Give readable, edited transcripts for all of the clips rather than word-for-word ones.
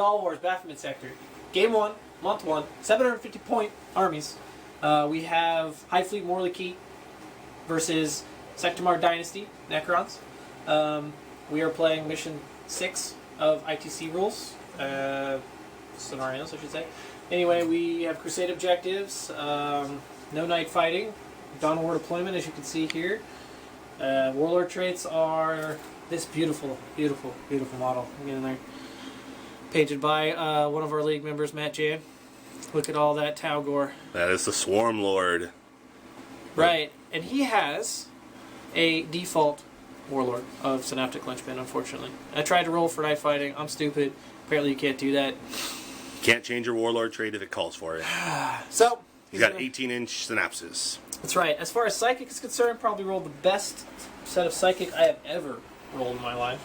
Doll Wars Baphomet Sector. Game 1, Month 1, 750-point armies. We have High Fleet Morliki versus Sectamar Dynasty Necrons. We are playing Mission 6 of ITC rules. Scenarios, I should say. Anyway, we have Crusade objectives. No night fighting. Dawn War deployment, as you can see here. Warlord traits are this beautiful, beautiful, beautiful model. Get in there. Painted by one of our league members, Matt J. Look at all that Tau gore. That is the Swarm Lord. Right, and he has a default Warlord of Synaptic Lynchpin, unfortunately. I tried to roll for night fighting. I'm stupid. Apparently you can't do that. Can't change your Warlord trait if it calls for it. So He's got 18-inch synapses. That's right. As far as Psychic is concerned, probably rolled the best set of Psychic I have ever rolled in my life.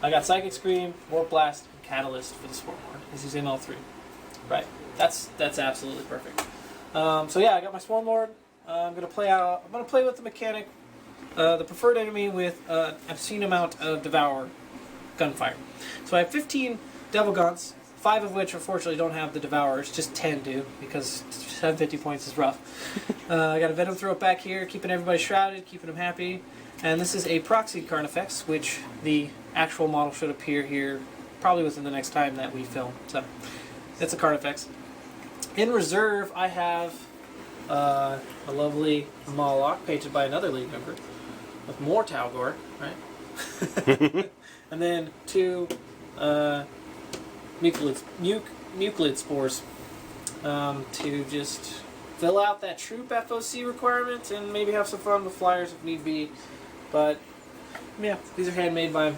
I got Psychic Scream, Warp Blast, and Catalyst for the Swarm Lord. He's in all three. Right. That's absolutely perfect. So yeah, I got my Swarm Lord. I'm gonna play with the mechanic, the preferred enemy with an obscene amount of Devour gunfire. So I have 15 Devil Gaunts, 5 of which unfortunately don't have the Devourers, just 10 do, because 750 points is rough. I got a Venom Throw back here, keeping everybody shrouded, keeping them happy. And this is a Proxy Carnifex, which the actual model should appear here probably within the next time that we film. So, it's a Carnifex. In reserve, I have a lovely Moloch, painted by another league member, with more Talgor, right? And then 2 Muclid Spores to just fill out that troop FOC requirement and maybe have some fun with flyers if need be. But, yeah, these are handmade by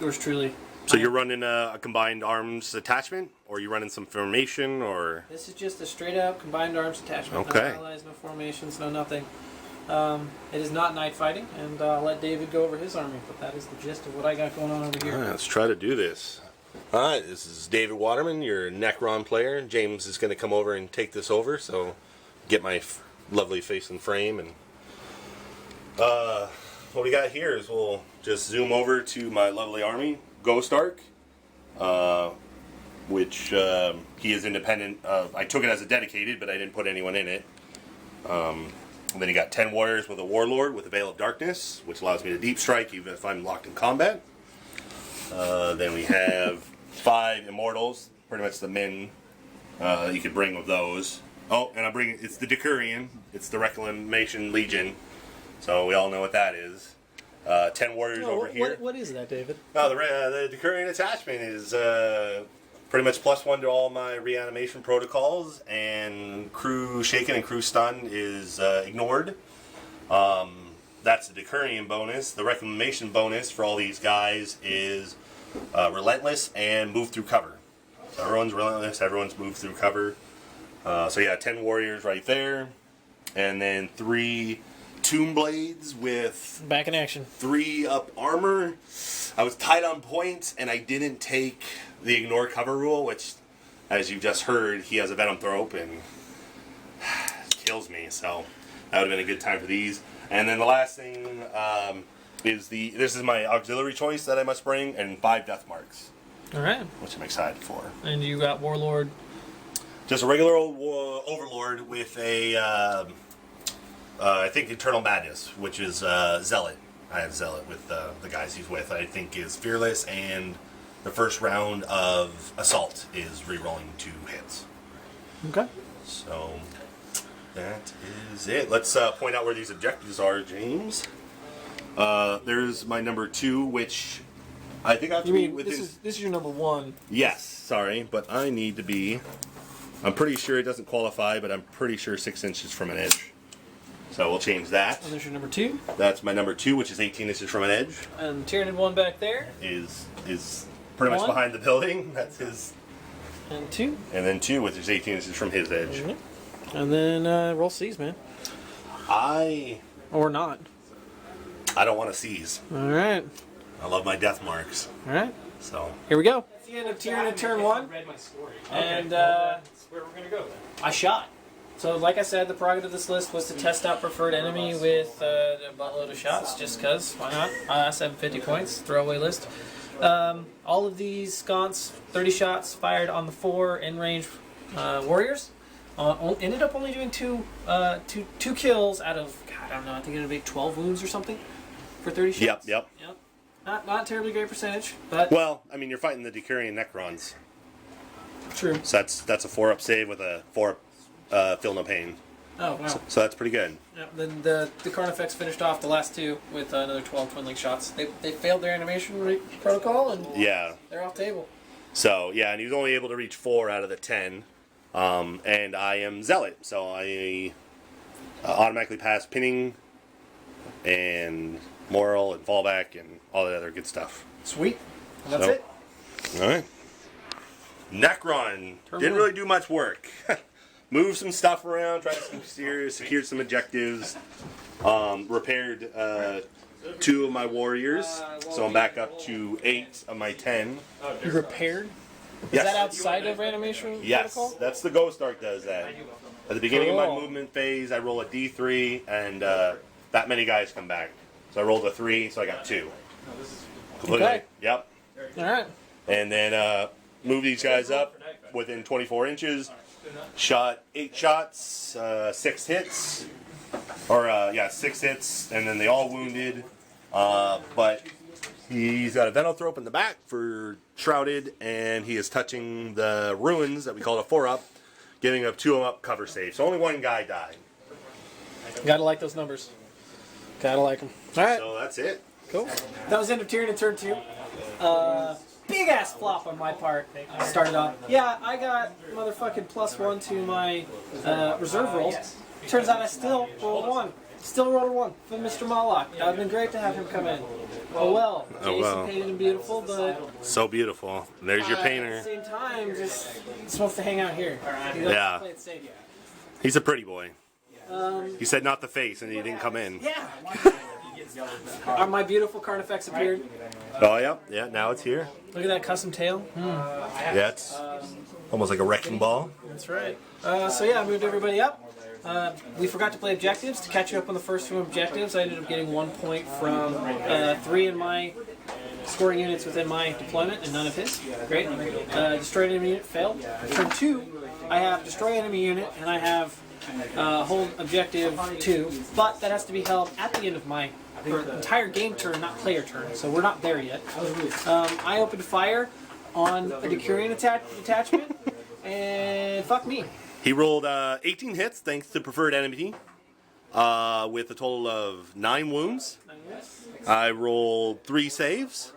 yours truly. So you're running a combined arms attachment, or are you running some formation, or? This is just a straight out combined arms attachment. Okay. No allies, no formations, no nothing. It is not night fighting, and I'll let David go over his army, but that is the gist of what I got going on over here. All right, let's try to do this. All right, this is David Waterman, your Necron player. James is going to come over and take this over, so get my lovely face in frame. And what we got here is we'll just zoom over to my lovely army, Ghost Ark, which he is independent of. I took it as a dedicated, but I didn't put anyone in it. And then you got 10 warriors with a warlord with a Veil of Darkness, which allows me to deep strike even if I'm locked in combat. Then we have 5 immortals, pretty much the min you could bring of those. Oh, and I'm bringing, it's the Decurion, it's the Reclamation Legion, so we all know what that is. 10 warriors over here. What is that, David? Oh, the Decurion attachment is pretty much +1 to all my reanimation protocols, and crew shaken and crew stunned is ignored. That's the Decurion bonus. The Reclamation bonus for all these guys is Relentless and Move Through Cover. So everyone's Relentless, everyone's moved through cover. So yeah, 10 warriors right there. And then 3 Tomb Blades with back in action. 3 up armor. I was tight on points, and I didn't take the Ignore Cover rule, which, as you just heard, he has a Venom Throw and kills me. So that would have been a good time for these. And then the last thing is this is my auxiliary choice that I must bring, and 5 Death Marks. All right. Which I'm excited for. And you got Warlord. Just a regular old Overlord with a, I think, Eternal Madness, which is Zealot. I have Zealot with the guys he's with. I think is Fearless, and the first round of Assault is rerolling 2 hits. Okay. So that is it. Let's point out where these objectives are, James. There's my number 2, which I think I have to be within. This is your number 1. Yes, sorry, but I need to be. I'm pretty sure it doesn't qualify, but I'm pretty sure 6 inches from an edge. So we'll change that. And there's your number 2. That's my number 2, which is 18 inches from an edge. And Tyranid 1 back there Is pretty much behind the building. That's his. And 2. And then 2, which is 18 inches from his edge. Mm-hmm. And then roll C's, man. Or not. I don't want to seize. All right. I love my Death Marks. All right. So here we go. That's the end of Tyranid turn 1. Read my story. And that's where we're gonna go then. I shot. So, like I said, the prerogative of this list was to test out preferred enemy with a buttload of shots, just because. Why not? 750 points, throwaway list. All of these gaunts, 30 shots fired on the 4 in-range warriors. Ended up only doing two kills out of, God, I don't know, I think it would be 12 wounds or something for 30 shots. Yep. Not terribly great percentage, but... Well, I mean, you're fighting the Decurion Necrons. True. So that's a 4-up save with a 4-up Feel No Pain. Oh, wow. So that's pretty good. Yeah, then the Carnifex finished off the last 2 with another 12 Twin Link shots. They failed their animation protocol, and they're off table. So, yeah, and he was only able to reach 4 out of the 10. And I am Zealot, so I automatically pass pinning and moral and fallback and all that other good stuff. Sweet. And that's it. All right. Necron. Turn Didn't one. really do much work. Moved some stuff around, tried some secured some objectives, repaired 2 of my warriors, so I'm back up to 8 of my 10. You repaired? Yes. Is that outside of animation Yes, protocol? that's the Ghost Arc does that. At the beginning of my Cool. movement phase, I roll a D3, and that many guys come back. So I rolled a 3, so I got 2. Completely. Okay. Yep. All right. And then move these guys up within 24 inches. Shot 8 shots, 6 hits. Or, 6 hits, and then they all wounded. But he's got a Venothrope in the back for Shrouded, and he is touching the ruins that we call a 4-up, giving up 2-up cover save. So only 1 guy died. Gotta like those numbers. Gotta like them. All right. So that's it. Cool. That was end of Tyranid turn 2. Big ass flop on my part. Started off. Yeah, I got motherfucking +1 to my reserve rolls. Turns out I still rolled 1. Still rolled a 1 for Mr. Moloch. That would have been great to have him come in. Oh well. Jason painted him beautiful, but So beautiful. There's your at painter. the same time, just he's supposed to hang out here. He likes to play it safe. He's a pretty boy. He said not the face, and he didn't come in. Yeah. My beautiful Carnifex appeared. Oh, yeah. Now it's here. Look at that custom tail. Yeah, it's almost like a wrecking ball. That's right. So yeah, I moved everybody up. We forgot to play objectives. To catch you up on the first 2 objectives, I ended up getting 1 point from 3 in my scoring units within my deployment and none of his. Great. Destroyed enemy unit failed. Turn 2, I have destroy enemy unit and I have hold objective 2, but that has to be held at the end of my entire game turn, not player turn. So we're not there yet. I opened fire on a Decurion detachment, and fuck me. He rolled 18 hits, thanks to preferred enemy, with a total of 9 wounds. I rolled 3 saves.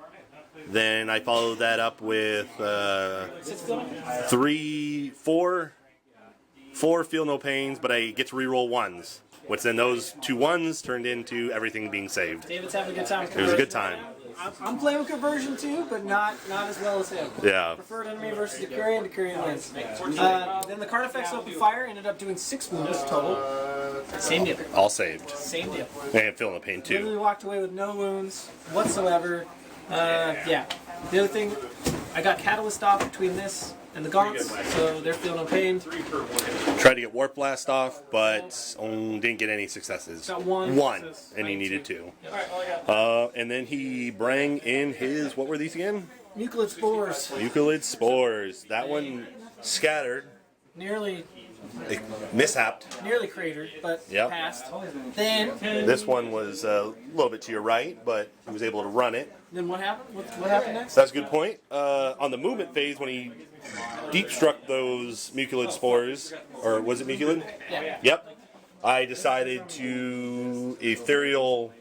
Then I followed that up with 4 Feel No Pains, but I get to reroll 1s. Which then those 2 1s turned into everything being saved. David's having a good time with It was a conversion. good time. I'm playing with conversion too, but not as well as him. Yeah. Preferred enemy versus Decurion, Decurion wins. Then the Carnifex opened fire, ended up doing 6 wounds total. Same deal. All saved. Same deal. And Feel No Pain Literally too. walked away with no wounds whatsoever. Yeah. The other thing, I got Catalyst off between this and the Gaunts, so they're feeling no pain. Tried to get Warp Blast off, but didn't get any successes. Got 1. And he needed 2. Alright, well, I got And then he brang in his, what were these again? Mucilid Spores. Eucalyptus Spores. That one scattered, Nearly mishapped. cratered, but Yep. passed. Then This one was a little bit to your right, but he was able to run it. what happened? What happened next? So that's a good point. On the movement phase, when he deep struck those Mucilid Spores, or was it Mucilid? Yeah. Yep. I decided to ethereal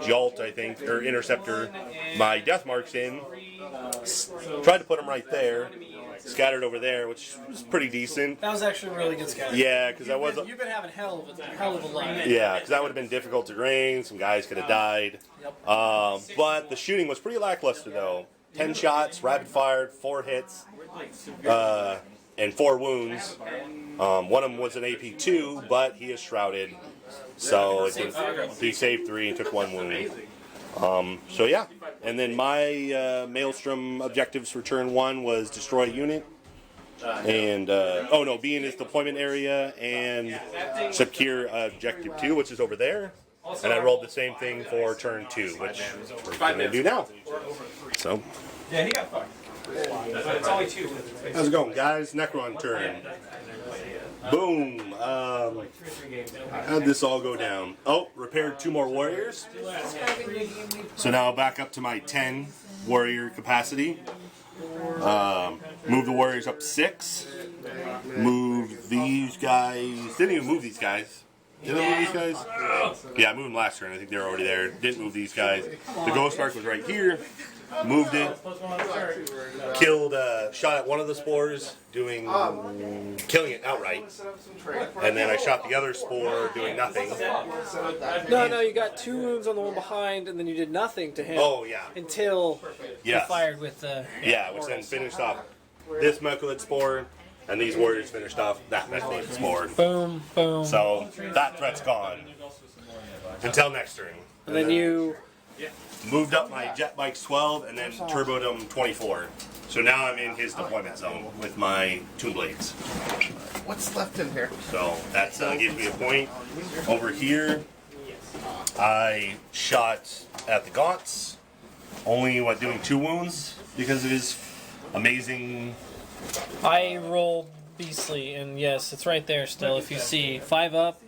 jolt, I think, or interceptor my death marks in. Tried to put them right there. Scattered over there, which was pretty decent. That was actually a really good scatter. Yeah, because I was. You've been having hell of a luck. Yeah, because that would have been difficult to drain. Some guys could have died. Yep. But the shooting was pretty lackluster, though. 10 shots, rapid fired, 4 hits, and 4 wounds. One of them was an AP2, but he is shrouded. So he saved 3 and took 1 wound. So yeah. And then my Maelstrom objectives for turn 1 was destroy a unit. And, be in his deployment area and secure objective 2, which is over there. And I rolled the same thing for turn 2, which we're going to do now. So, Yeah, he got fucked. But it's only 2. How's it going, guys? Necron turn. Boom. How'd this all go down? Oh, repaired 2 more warriors. So now back up to my 10 warrior capacity. Move the warriors up 6. Move these guys. Didn't even move these guys. Did I move these guys? Yeah, I moved them last turn. I think they were already there. Didn't move these guys. The Ghost Ark was right here. Moved it. Killed, shot at one of the spores, killing it outright. And then I shot the other spore, doing nothing. No, you got 2 wounds on the one behind, and then you did nothing to him. Oh, yeah. Until you Yes. fired with the... Yeah, which then finished off this Mechalid spore, and these warriors finished off that Mechalid spore. Boom, boom. So that threat's gone. Until next turn. And then you... Moved up my jet bikes 12 and then turboed them 24. So now I'm in his deployment zone with my Toon Blades. What's left in here? So that gives me a point. Over here, I shot at the Gaunts. Only doing 2 wounds because of his amazing. I rolled beastly, and yes, it's right there still. If you see 5 up,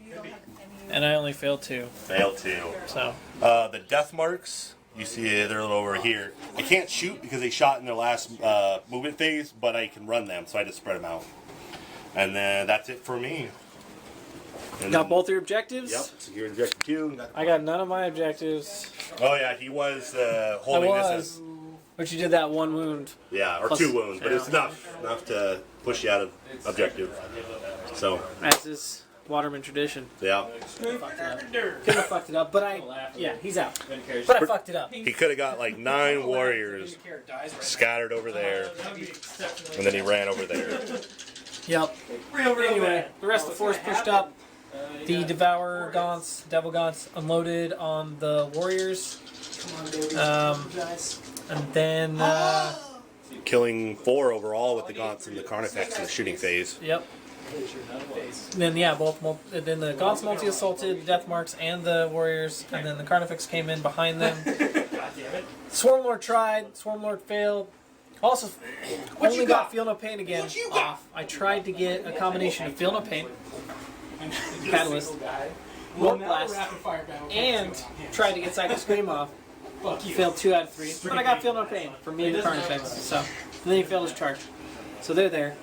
and I only failed 2. Failed 2. So The death marks, you see they're a little over here. I can't shoot because they shot in their last movement phase, but I can run them, so I just spread them out. And then that's it for me. And got then- both your objectives. Yep, secure objective 2. I got none of my objectives. Oh yeah, he was I holding this was, but you did that 1 wound. yeah, or Plus- 2 wounds, but yeah. it's enough to push you out of objective. So As is Waterman tradition. yeah, Couldn't have fucked it up, but he's out. But I fucked it up. he could have got like 9 warriors scattered over there, and then he ran over there. Yep. Anyway, the rest of the force pushed up. The Devourer Gaunts, Devil Gaunts, unloaded on the warriors. And then, Killing 4 overall with the Gaunts and the Carnifex in the shooting phase. yep. Then then the Gaunts multi-assaulted, Death Marks, and the warriors, and then the Carnifex came in behind them. Swarmlord tried, Swarmlord failed. Also, only got Feel No Pain again off. I tried to get a combination of Feel No Pain, Catalyst, Warp Blast, and tried to get Psychic Scream off. Failed 2 out of 3, but I got Feel No Pain for me and the Carnifex, so then he failed his charge. So they're there.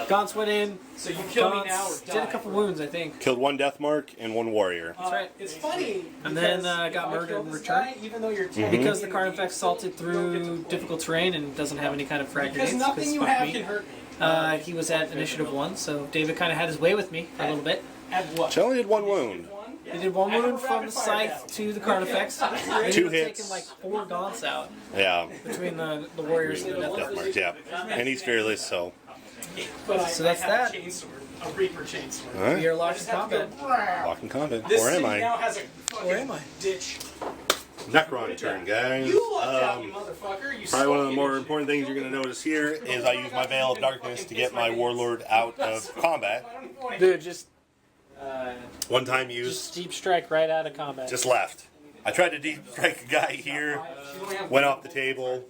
Gaunts went in. So you kill me Gaunts now or did a couple wounds, I think. Killed 1 death mark and 1 warrior. That's right. It's funny. And then got murdered in return. Even though you're Because the Carnifex salted through difficult terrain and doesn't have any kind of frag because grenades. nothing you fuck have me. can hurt me. He was at initiative 1, so David kind of had his way with me for a little bit. At what? She only did 1 wound. He did 1 wound from the scythe to the Carnifex. He 2 ended up hits. taking like 4 Gaunts out Yeah, between the warriors and the death Death marks. Yeah, and he's fearless, so. So that's that. A Reaper chainsword. All right. We are locked in combat. Walking combat. This Or am thing I? now has a Or am I? fucking ditch. Necron turn, guys. You lucked out, you motherfucker. You Probably one of the more fucking- important things you're going to notice here is I use my Veil of Darkness to get my Warlord out of combat. Dude, just One time used, deep strike right out of combat. just left. I tried to deep strike a guy here, went off the table,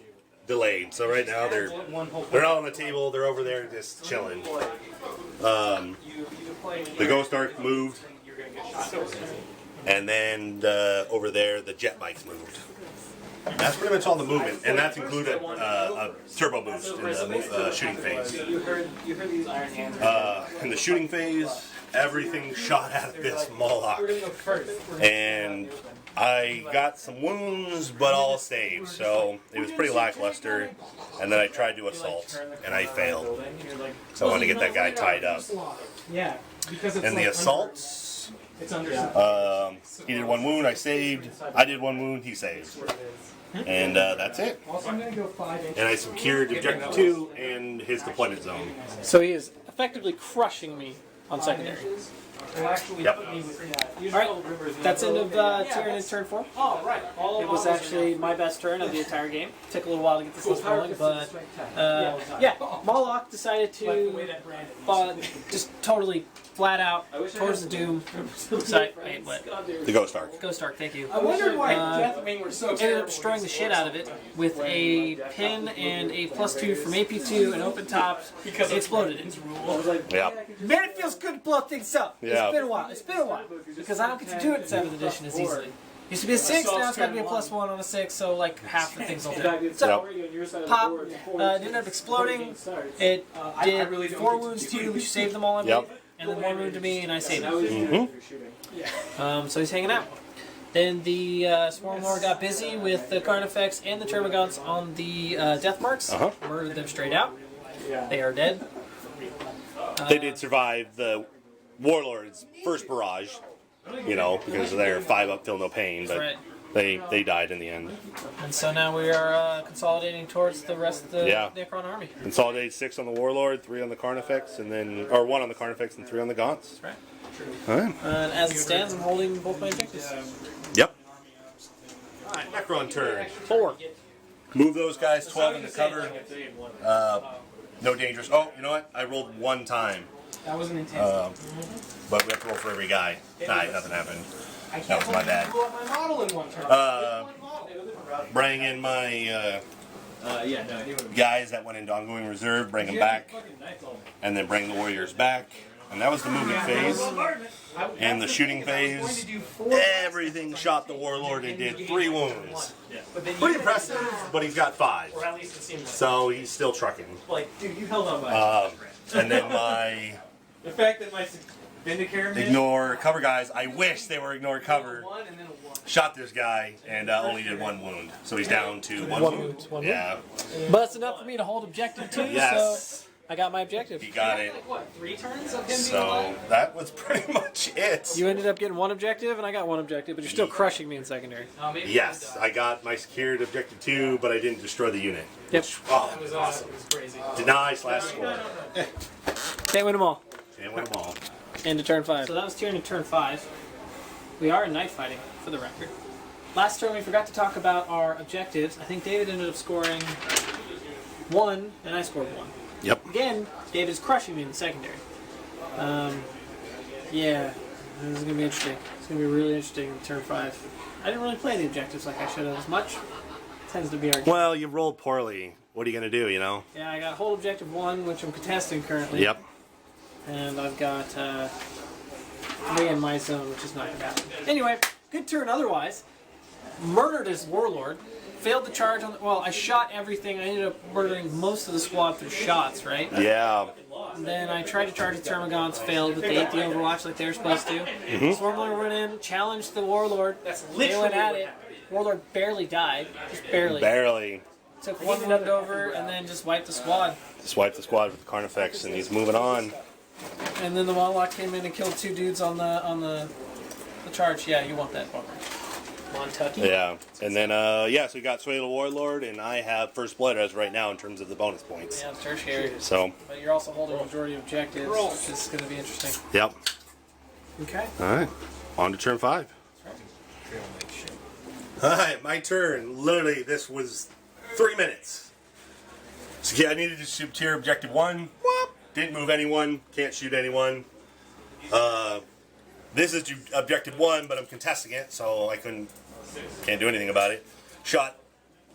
delayed. So right now they're not on the table, they're over there just chilling. The Ghost Ark moved, and then over there the jet bikes moved. That's pretty much all the movement, and that's included a turbo boost in the shooting phase. In the shooting phase, everything shot out of this Moloch, and I got some wounds, but all saved, so it was pretty lackluster. And then I tried to assault, and I failed. So I wanted to get that guy tied up. Yeah. Because it's In the like assaults, It's under. he did 1 wound, I saved. I did 1 wound, he saved. And that's it. Also, I'm gonna go 5 inches. And I secured objective 2 and his deployment zone. So he is effectively crushing me on secondary. Actually, Yep. put me with that. Alright, that's end of Tyranids turn 4. Oh, right. It was actually my best turn of the entire game. Took a little while to get this list rolling, but yeah, Moloch decided to just totally flat out towards the Doom. Sorry, wait, what? The Ghost Arc. Ghost Arc, thank you. I wondered why Deathwing were so Ended up destroying the shit out of it with a pin and a +2 from AP2 and open tops. It exploded it. Yeah. Man, it feels good to blow things up. Yeah. It's been a while. It's been a while. Because I don't get to do it in 7th edition as easily. Used to be a 6, now it's got to be a +1 on a 6, so like half the things will do. So, pop, it ended up exploding. It did 4 wounds to you, which saved them all, I believe. And then 1 wound to me, and I saved him. So he's hanging out. Then the Swarm Lord got busy with the Carnifex and the Termagants on the Death Marks. Murdered them straight out. They are dead. They did survive the Warlord's first barrage, you know, because they're 5 up, feel no pain, but Right. they died in the end. And so now we are consolidating towards the rest of the Necron army. Consolidated 6 on the Warlord, 3 on the Carnifex, and then, or 1 on the Carnifex and 3 on the Gaunts. That's right. Alright. And as it stands, I'm holding both my objectives. Yep. Alright, Necron turn. 4. Move those guys 12 into cover. No dangerous. Oh, you know what? I rolled 1 time. That was an intense. But we have to roll for every guy. Nah, nothing happened. That was my bad. blew up my model in one turn. Bring in my guys that went into ongoing reserve, bring them back, and then bring the warriors back. And that was the movement phase. And the shooting phase, everything shot the Warlord and did 3 wounds. Pretty impressive, but he's got 5. Or at least it seemed like. So he's still trucking. Like, dude, you held on by. And then my The fact that my Vindicator missed. ignore cover guys, I wish they were ignore cover. One and then a one. Shot this guy and only did 1 wound. So he's down to 1 wound. One Yeah. But it's enough for me to hold objective 2, Yes. so I got my objective. He got it. Like, what, 3 turns of him being So alive? that was pretty much it. You ended up getting 1 objective, and I got 1 objective, but you're still crushing me in secondary. Oh, maybe Yes, I got my secured objective 2, but I didn't destroy the unit. Yep. Oh, It was awesome. It was crazy. Deny/score. Can't win them all. Can't win them all. Into turn 5. So that was Tyranid turn 5. We are in night fighting, for the record. Last turn we forgot to talk about our objectives. I think David ended up scoring 1, and I scored 1. Yep. Again, David is crushing me in the secondary. Yeah, this is going to be interesting. It's going to be really interesting in turn 5. I didn't really play the objectives like I should have as much. Tends to be our game. Well, you rolled poorly. What are you going to do, you know? Yeah, I got hold objective 1, which I'm contesting currently. Yep. And I've got 3 in my zone, which is not going to happen. Anyway, good turn otherwise. Murdered his warlord. Failed to charge on the... Well, I shot everything. I ended up murdering most of the squad through shots, right? Yeah. And then I tried to charge the Termagants, failed, but they ate the Overwatch like they were supposed to. Swarmlord went in, challenged the Warlord. They went at it. Warlord barely died. Just barely. Barely. Took 1 wound over and then just wiped the squad. Just wiped the squad with the Carnifex, and he's moving on. And then the Moloch came in and killed 2 dudes on the charge. Yeah, you want that bummer. Montucky. Yeah. And then, so we got Sway the Warlord, and I have First Blood as right now in terms of the bonus points. Yeah, it's tertiary. So, But you're also holding majority objectives, which is going to be interesting. yep. Okay. Alright. On to turn 5. Alright, my turn. Literally, this was 3 minutes. So yeah, I needed to shoot tier objective 1. Whoop. Didn't move anyone. Can't shoot anyone. This is objective 1, but I'm contesting it, so I can't do anything about it. Shot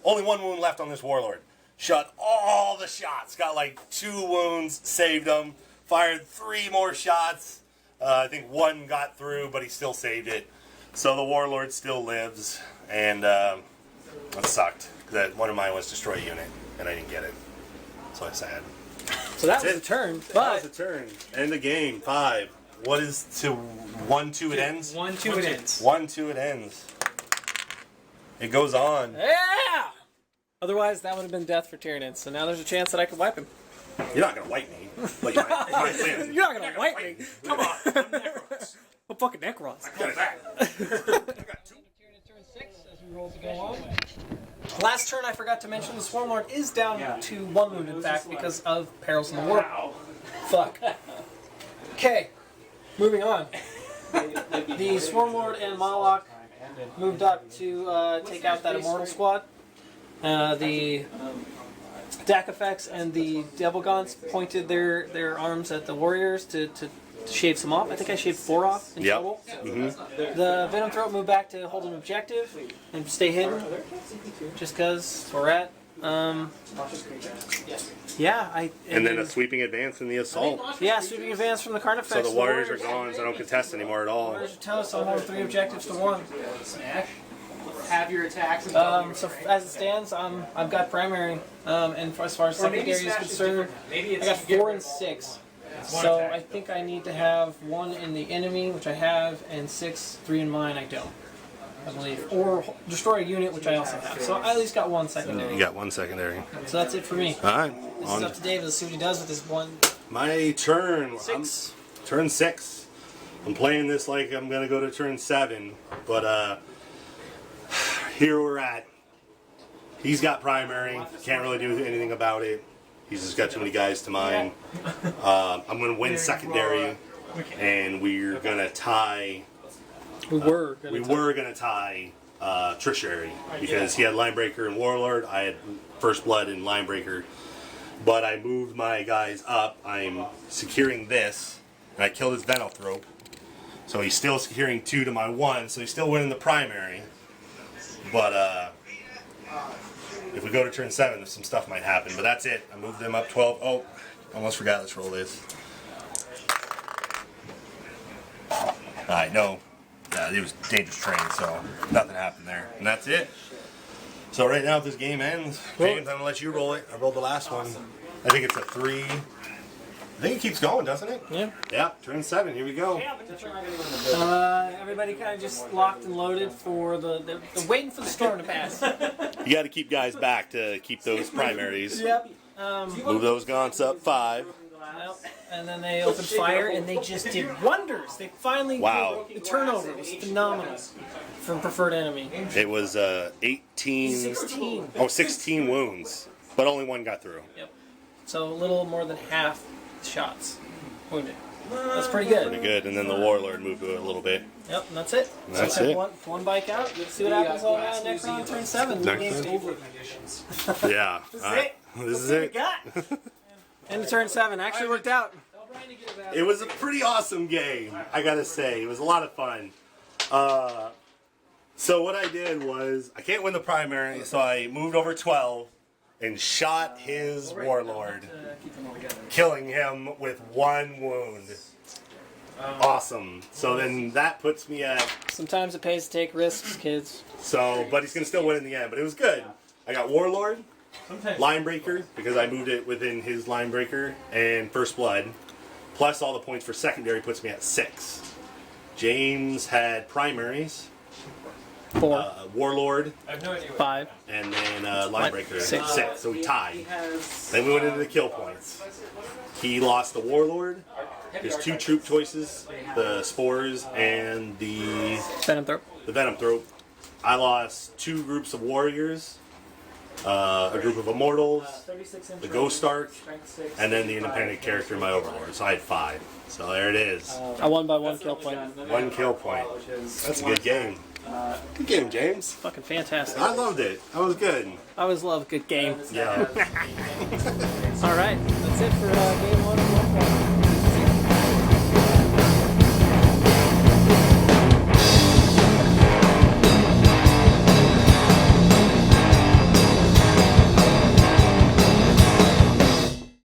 only 1 wound left on this Warlord. Shot all the shots. Got like 2 wounds, saved them. Fired 3 more shots. I think 1 got through, but he still saved it. So the Warlord still lives, and that sucked. That one of mine was destroy a unit, and I didn't get it. So I'm sad. So that was a turn, That but was a turn. End the game. 5. What is to 1-2 it ends? 1-2 it ends. 1-2 it ends. It goes on. yeah. Otherwise, that would have been death for Tyranids. So now there's a chance that I could wipe him. You're not gonna wipe me, but you might win. You're not gonna wipe me. Come on. I'm fucking Necrons. Last turn, I forgot to mention the Swarmlord is down to 1 wound, in fact, because of Perils in the Warp. Fuck. Okay. Moving on. The Swarm Lord and Malok moved up to take out that Immortal squad. The Dak effects and the Devil Gaunts pointed their arms at the warriors to shave some off. I think I shaved 4 off in total. The Venom Throat moved back to hold an objective and stay hidden, just because we're at. And then a sweeping advance in the assault. Yeah, sweeping advance from the card So effects. the warriors are gone, so I don't contest anymore at all. Warriors are toast. I'm holding 3 objectives to 1. Smash. Have your attacks. And So as it stands, I've got primary, and as far as secondary is concerned, I got 4 and 6. So I think I need to have 1 in the enemy, which I have, and 3 in mine. I don't, I believe, or destroy a unit, which I also have. So I at least got 1 secondary. You got 1 secondary. So that's it for me. All right. This is up to David. Let's see what he does with this 1. My turn. 6. Turn 6. I'm playing this like I'm gonna go to turn 7, but here we're at. He's got primary. Can't really do anything about it. He's just got too many guys to mine. I'm gonna win secondary, and we're gonna tie. We were gonna tie tertiary because he had Linebreaker and Warlord. I had First Blood and Linebreaker, but I moved my guys up. I'm securing this, and I killed his Venothrope. So he's still securing 2 to my 1, so he's still winning the primary. But if we go to turn 7, some stuff might happen. But that's it. I moved them up 12. Oh, almost forgot. Let's roll this. Alright, no. It was dangerous terrain, so nothing happened there. And that's it. So right now, if this game ends, James, I'm going to let you roll it. I rolled the last one. I think it's a 3. I think it keeps going, doesn't it? Yeah. Yeah, turn 7. Here we go. Everybody kind of just locked and loaded for they're waiting for the storm to pass. You got to keep guys back to keep those primaries. Yep. Move those gaunts up 5. And then they opened fire, and they just did wonders. They finally the turnover was phenomenal from preferred enemy. It was 18. 16. Oh, 16 wounds, but only 1 got through. Yep. So a little more than half shots wounded. That's pretty good. Pretty good. And then the Warlord moved to it a little bit. Yep, and that's it. That's so it. One bike out. Let's see what happens on Necron turn 7. Yeah. This is All right. it. This is What we it. got. And turn 7 actually worked out. It was a pretty awesome game, I gotta say. It was a lot of fun. So what I did was, I can't win the primary, so I moved over 12 and shot his Warlord, killing him with 1 wound. Awesome. So then that puts me at... Sometimes it pays to take risks, kids. So, but he's going to still win in the end. But it was good. I got Warlord, Linebreaker, because I moved it within his Linebreaker, and First Blood. Plus all the points for secondary puts me at 6. James had primaries. 4. Warlord, I have no idea. 5. and then Linebreaker, 6. 6. So we tied. Then we went into the kill points. He lost the Warlord, his 2 troop choices, the Spores and the Venom Throat. Venom Throat. I lost 2 groups of warriors, a group of immortals, the Ghost Ark, and then the independent character, my Overlord. So I had 5. So there it is. I won by 1 kill point. 1 kill point. That's a good game. Good game, James. Fucking fantastic. I loved it. That was good. I always love a good game. Yeah. All right, that's it for game 1.